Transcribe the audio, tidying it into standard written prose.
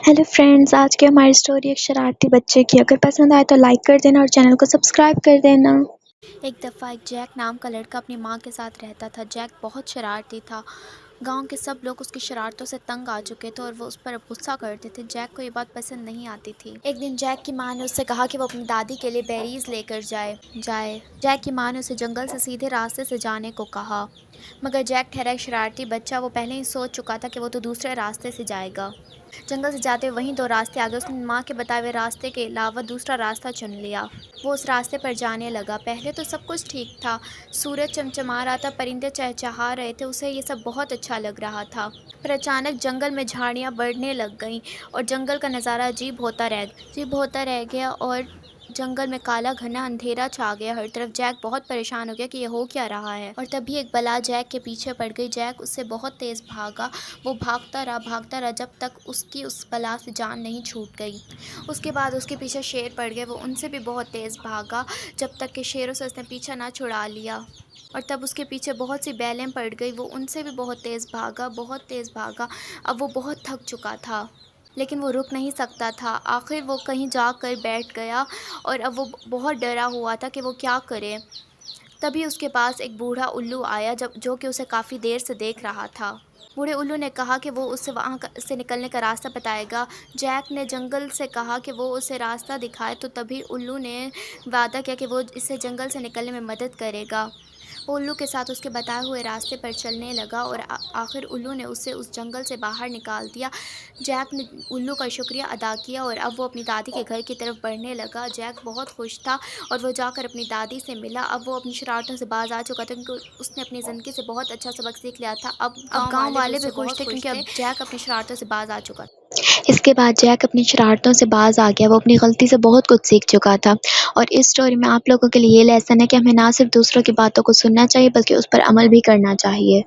Hello friends, आज की हमारी स्टोरी एक शरारती बच्चे की। अगर पसंद आए तो लाइक कर देना और चैनल को सब्सक्राइब कर देना। एक दफ़ा एक जैक नाम का लड़का अपनी माँ के साथ रहता था। जैक बहुत शरारती था। गांव के सब लोग उसकी शरारतों से तंग आ चुके थे और वो उस पर गुस्सा करते थे। जैक को ये बात पसंद नहीं आती थी। एक दिन जैक की माँ ने उससे कहा कि वो अपनी दादी के लिए बेरीज लेकर जाए। जैक की माँ ने उसे जंगल से सीधे रास्ते से जाने को कहा, मगर जैक ठहरा एक शरारती बच्चा। वो पहले ही सोच चुका था कि वो तो दूसरे रास्ते से जाएगा। जंगल से जाते हुए वहीं दो रास्ते आ गए। उसने माँ के बताए हुए रास्ते के अलावा दूसरा रास्ता चुन लिया। वो उस रास्ते पर जाने लगा। पहले तो सब कुछ ठीक था। सूरज चमचमा रहा था, परिंदे चहचहा रहे थे। उसे ये सब बहुत अच्छा लग रहा था। पर अचानक जंगल में झाड़ियाँ बढ़ने लग गईं और जंगल का नज़ारा अजीब होता रह गया और जंगल में काला घना अंधेरा छा गया हर तरफ। जैक बहुत परेशान हो गया कि ये हो क्या रहा है। और तभी एक बला जैक के पीछे पड़ गई। जैक उससे बहुत तेज़ भागा। वो भागता रहा जब तक उसकी उस बला से जान नहीं छूट गई। उसके बाद उसके पीछे शेर पड़ गए। वो उनसे भी बहुत तेज़ भागा जब तक कि शेरों से उसने पीछा ना छुड़ा लिया। और तब उसके पीछे बहुत सी बैलें पड़ गई। वो उनसे भी बहुत तेज़ भागा। अब वो बहुत थक चुका था, लेकिन वो रुक नहीं सकता था। आखिर वो कहीं जाकर बैठ गया और अब वो बहुत डरा हुआ था कि वो क्या करे। तभी उसके पास एक बूढ़ा उल्लू आया जो कि उसे काफ़ी देर से देख रहा था। बूढ़े उल्लू ने कहा कि वो उसे से निकलने का रास्ता बताएगा। जैक ने जंगल से कहा कि वो उसे रास्ता दिखाए, तो तभी उल्लू ने वादा किया कि वो इसे जंगल से निकलने में मदद करेगा। वो उल्लू के साथ उसके बताए हुए रास्ते पर चलने लगा और आखिर उल्लू ने उसे उस जंगल से बाहर निकाल दिया। जैक ने उल्लू का शुक्रिया अदा किया और अब वो अपनी दादी के घर की तरफ बढ़ने लगा। जैक बहुत खुश था और वो जाकर अपनी दादी से मिला। अब वो अपनी शरारतों से बाज आ चुका था, क्योंकि उसने अपनी ज़िंदगी से बहुत अच्छा सबक सीख लिया था। अब गांव वाले भी खुश थे, क्योंकि अब जैक अपनी शरारतों से बाज आ चुका था। इसके बाद जैक अपनी शरारतों से बाज आ गया। वो अपनी गलती से बहुत कुछ सीख चुका था। और इस स्टोरी में आप लोगों के लिए ये लेसन है कि हमें ना सिर्फ दूसरों की बातों को सुनना चाहिए, बल्कि उस पर अमल भी करना चाहिए।